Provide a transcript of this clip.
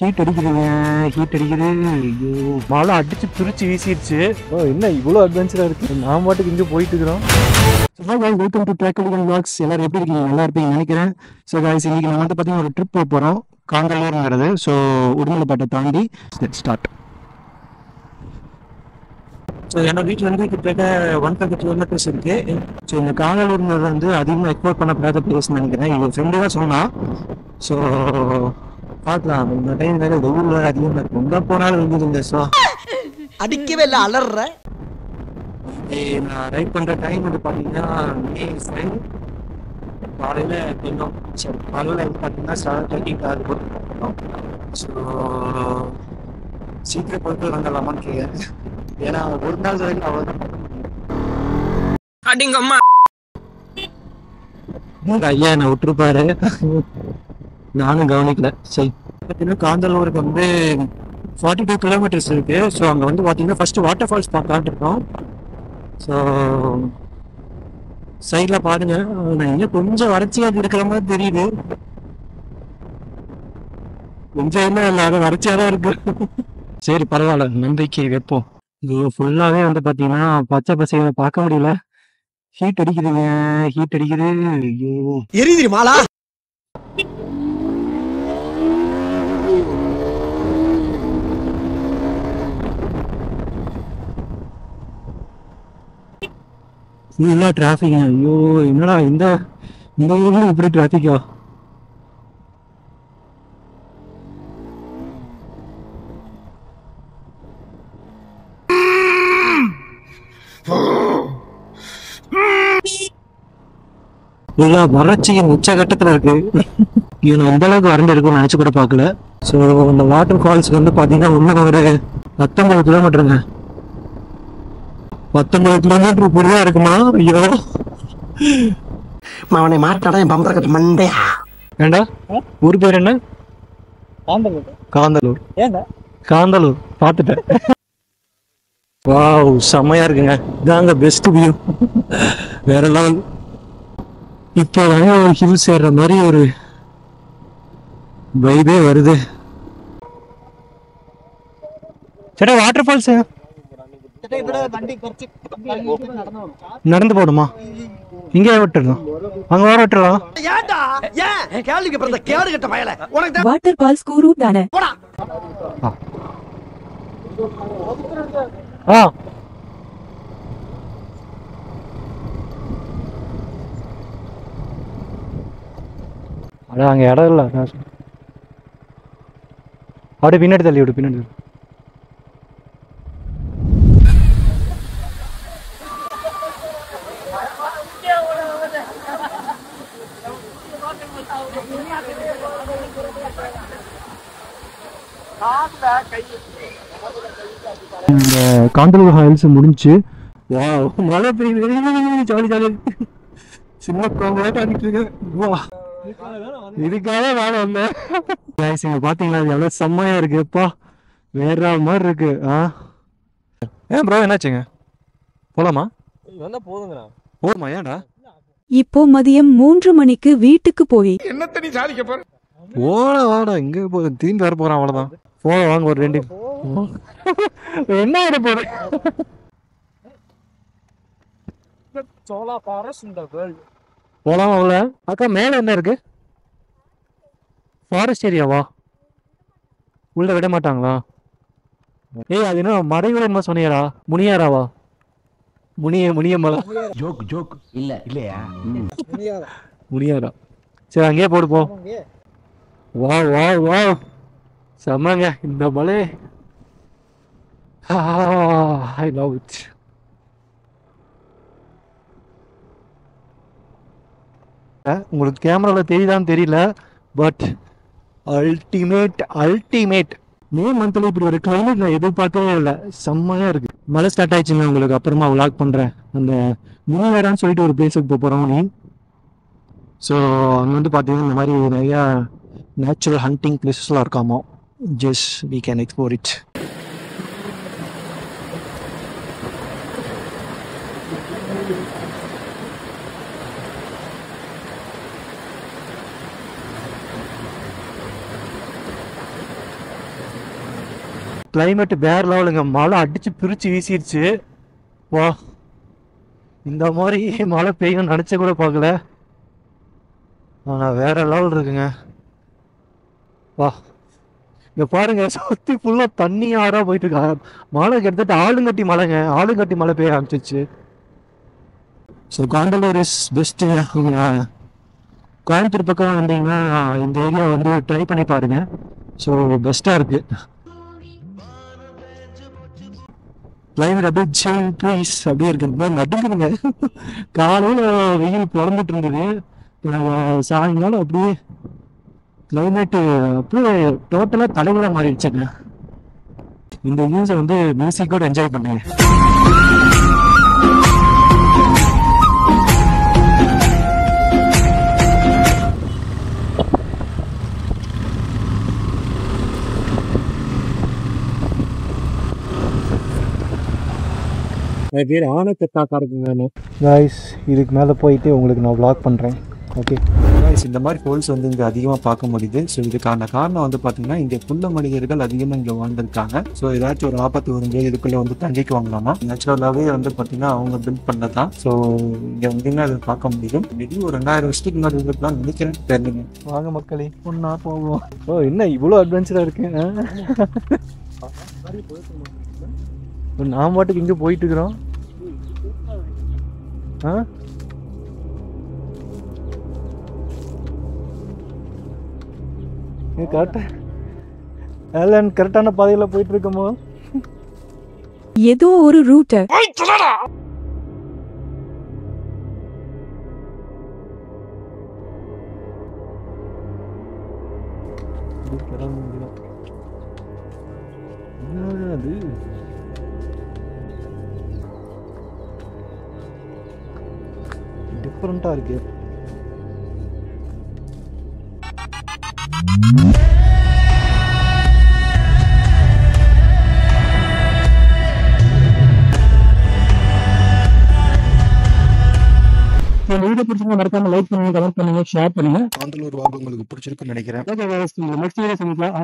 Heat அடிக்குதுங்க, heat அடிக்குது. ஐயோ, மழை அடிச்சு துரிச்சு வீசிடுச்சு. என்ன இவ்வளோ அட்வென்ச்சராக இருக்கு. நான் பாட்டுக்கு இங்கே போயிட்டு இருக்கிறோம். வெல்கம் டு ட்ராக்கலிகன் vlogs. எல்லாரும் எப்படி இருக்கீங்க? நல்லா இருப்பீங்கன்னு நினைக்கிறேன். ஸோ காய்ஸ், இன்னைக்கு நான் வந்து பார்த்தீங்கன்னா ஒரு ட்ரிப் போக போகிறோம். காங்கலூருங்கிறது. ஸோ உடுமலைப்பேட்டை தாண்டி ஸ்டார்ட். ஸோ என்னோட வீட்டில் வந்து கிட்டத்தட்ட 150 கிலோமீட்டர்ஸ் இருக்கு. ஸோ இந்த காங்கலூருங்கிறது வந்து அதிகமாக எக்ஸ்ப்ளோர் பண்ணப்படாத பிளேஸ்ன்னு நினைக்கிறேன். இவங்க ஃப்ரெண்டு தான் சொன்னான். ஸோ பார்க்கலாம். இந்த டைம் வேறு வெயில் வேறு அதிகமாக இருக்கும். எங்கே போனாலும் இருந்துருங்க. ஸோ அடிக்கவே இல்லை, அலற. நான் ரைட் பண்ணுற டைம் வந்து பார்த்தீங்கன்னா மே 5 காலையில் கொஞ்சம். சரி, காலையில் பார்த்தீங்கன்னா 7:30 ஆகுது. ஸோ சீக்கிரம் போயிட்டு வந்துடலாமான்னு கேட்குறேன். ஏன்னா ஒரு நாள் வரைக்கும் அவ்வளோதான் அடிங்கம்மா. ஐயா என்னை விட்டுருப்பாரு, நானும் கவனிக்கல. சரி, பார்த்தீங்கன்னா காந்தலூருக்கு வந்து 42 கிலோமீட்டர்ஸ் இருக்கு. ஸோ அங்கே வந்து பார்த்தீங்கன்னா ஃபர்ஸ்ட் வாட்டர் ஃபால்ஸ் பார்க்கலான்ட்டு இருக்கோம். ஸோ சைடில் பாருங்க, நான் இன்னும் கொஞ்சம் வறட்சியாக இருக்கிற மாதிரி தெரியுது. கொஞ்சம் என்ன இல்லாத வறட்சியாக தான் இருக்கு. சரி, பரவாயில்ல, நம்பிக்கை வைப்போம். இது ஃபுல்லாகவே வந்து பார்த்தீங்கன்னா பச்சை பசைகளை பார்க்க முடியல. ஹீட் அடிக்குதுங்க, ஹீட் அடிக்குது. ஐயோ, எரியுது மாலா. ஃபுல்லாக டிராஃபிக். ஐயோ, என்னடா இந்த ஊர்ல இப்படி டிராஃபிக்கா? வறட்சியின் உச்சகட்டத்தில் இருக்கு. இவன் எந்த அளவுக்கு வறண்டு இருக்கும்னு நினைச்சு கூட பார்க்கல. ஸோ இந்த வாட்டர் ஃபால்ஸ்க்கு வந்து பார்த்தீங்கன்னா இன்னும் ஒரு 19 கிலோமீட்டருங்க. 19 கிலோமீட்டர் இப்படிதான் இருக்குமா? ஐயோ, அவனை மாட்டாடா என் பம்பர கட்ட மண்டையா. ஏண்டா ஊர் பேர் என்ன? காந்தலூர். காந்தலூர் பார்த்துட்டேன். வாவ், செம்மையா இருக்குங்க. இதாங்க பெஸ்ட் வியூ. வேற லெவல். இப்போ ஒரு ஹில் சேர்ற மாதிரி ஒரு வைபே வருது. சரி, வாட்டர் ஃபால்ஸ் நடந்து போடுமா? இங்கே விட்டுடலாம், அங்க வர விட்டுடலாம். வாட்டர் ஃபால்ஸ் கூரு தானே. அதான் அங்கே இடம் இல்லை. அப்படியே பின்னாடி தள்ளி விடு, பின்னாடி. இந்த காந்தலூர் ஹில்ஸ் முடிஞ்சு. மழை பெய்யுது, ஜாலி ஜாலி. சின்ன குழந்தையாட்ட வந்துட்டு இருக்கேன். வா, இதுக்காக நான் வந்தேன். இங்க பாத்தீங்களா எவ்வளவு செம்மையா இருக்குப்பா, வேற மாதிரி இருக்கு. ஏன் ப்ரோ, என்னாச்சுங்க? போலாமா? போதுமா? ஏன்டா? இப்போ மதியம் 3 மணிக்கு வீட்டுக்கு போய் என்னத்த நீ சாதிக்க போற? ஓட வாடா, இங்க தீந்து வர போறான், அவ்வளவுதான். போக வாங்க ஒரு 2 என்ன ஆயிட போற. போலாம் அவ்வளோ. அக்கா, மேல என்ன இருக்கு? ஃபாரஸ்ட் ஏரியாவா? உள்ள விட மாட்டாங்களா? ஏய், அது என்ன மறைவில என்ன சொன்னியாரா? முனியாராவா? முனியமலை. ஜோக் இல்ல இல்லையா? முனியாரா? சரி, அங்கேயே போடு போ. வா வா வா, செம்மங்க இந்த மலை. I love it. உங்களுக்கு கேமரால தெரியுதான்னு தெரியல, பட் அல்டிமேட். மே மந்த்ல இப்படி ஒரு கிளைமேட் நான் எதிர்பார்க்கவே இல்லை. செம்மையா இருக்கு. மழை ஸ்டார்ட் ஆயிடுச்சுங்க. உங்களுக்கு அப்புறமா விளாக் பண்றேன். அந்த முனிவேடான்னு சொல்லிட்டு ஒரு பிளேஸுக்கு போகிறோம். ஸோ அங்கே வந்து பார்த்தீங்கன்னா இந்த மாதிரி நிறையா நேச்சுரல் ஹண்டிங் பிளேசஸ்லாம் இருக்காமோ. Just we can explore it. Climate வேற லெவலுங்க. மழை அடிச்சு பிரிச்சு வீசிருச்சு. வா, இந்த மாதிரி மழை பெய்யும் நினைச்ச கூட பார்க்கல. ஆனா வேற லெவல் இருக்குங்க. வா, இங்க பாருங்க, சுத்தி ஃபுல்லா தண்ணி ஆறா போயிட்டு இருக்கா. மழை கிட்டத்தட்ட ஆளுங்கட்டி மழைங்க. ஆளுங்கட்டி மழை பெய்ய ஆரம்பிச்சிச்சு. So Kanthalloor is best. Coimbatore பக்கம் வந்தீங்கன்னா இந்த ஏரியா வந்து ட்ரை பண்ணி பாருங்க. ஸோ பெஸ்டா இருக்கு. கிளைமேட் அப்படியே சில் ட்ரீஸ் அப்படியே இருக்கு. நடுங்குதுங்க. காலையில வெயில் பிறந்துட்டு இருந்தது. சாயங்காலம் அப்படியே கிளைமேட்டு அப்படியே டோட்டலாக தலைவலாக மாறிடுச்சுங்க. இந்த நியூஸை வந்து மியூசிக்கோட என்ஜாய் பண்ணுங்க. என் பேர் ஆனக்கத்தாக்கா இருக்குங்க. காய்ஸ், இதுக்கு மேலே போயிட்டு உங்களுக்கு நான் vlog பண்ணுறேன். ஓகே காய்ஸ், இந்த மாதிரி ஹோல்ஸ் வந்து இங்கே அதிகமாக பார்க்க முடியுது. ஸோ இதுக்கான காரணம் வந்து பார்த்தீங்கன்னா இங்கே புள்ள மனிதர்கள் அதிகமாக இங்கே வாழ்ந்துருக்காங்க. ஸோ ஏதாச்சும் ஒரு ஆபத்து வரும்போது இதுக்குள்ளே வந்து தங்கிக்குவாங்களாமா. நேச்சுரலாகவே வந்து பார்த்தீங்கன்னா அவங்க பில்ட் பண்ணதான். ஸோ இங்கே வந்தீங்கன்னா அதை பார்க்க முடியும். மேபி ஒரு 2000 வருஷத்துக்கு முன்னாடி இருக்கலாம் நினைக்கிறேன். தெரியல. வாங்க மக்களே, ஒன்றா போவோம். ஓ, என்ன இவ்வளோ அட்வென்ச்சராக இருக்கு. நான் பாட்டுக்கு இங்கே போயிட்டு இருக்கிறோம். கரெக்டான பாதையில போயிட்டு இருக்கோமோ? ஏதோ ஒரு ரூட். அது டிஃபரெண்டா இருக்கு. வீடியோ பிடிச்சிருந்தா மறக்காம லைக் பண்ணுங்க, கமெண்ட் பண்ணுங்க, ஷேர் பண்ணுங்க. காண்டலூர் வாங்க உங்களுக்கு பிடிச்சிருக்குன்னு நினைக்கிறேன். நெக்ஸ்ட் வீடியோ சந்திக்கலாம்.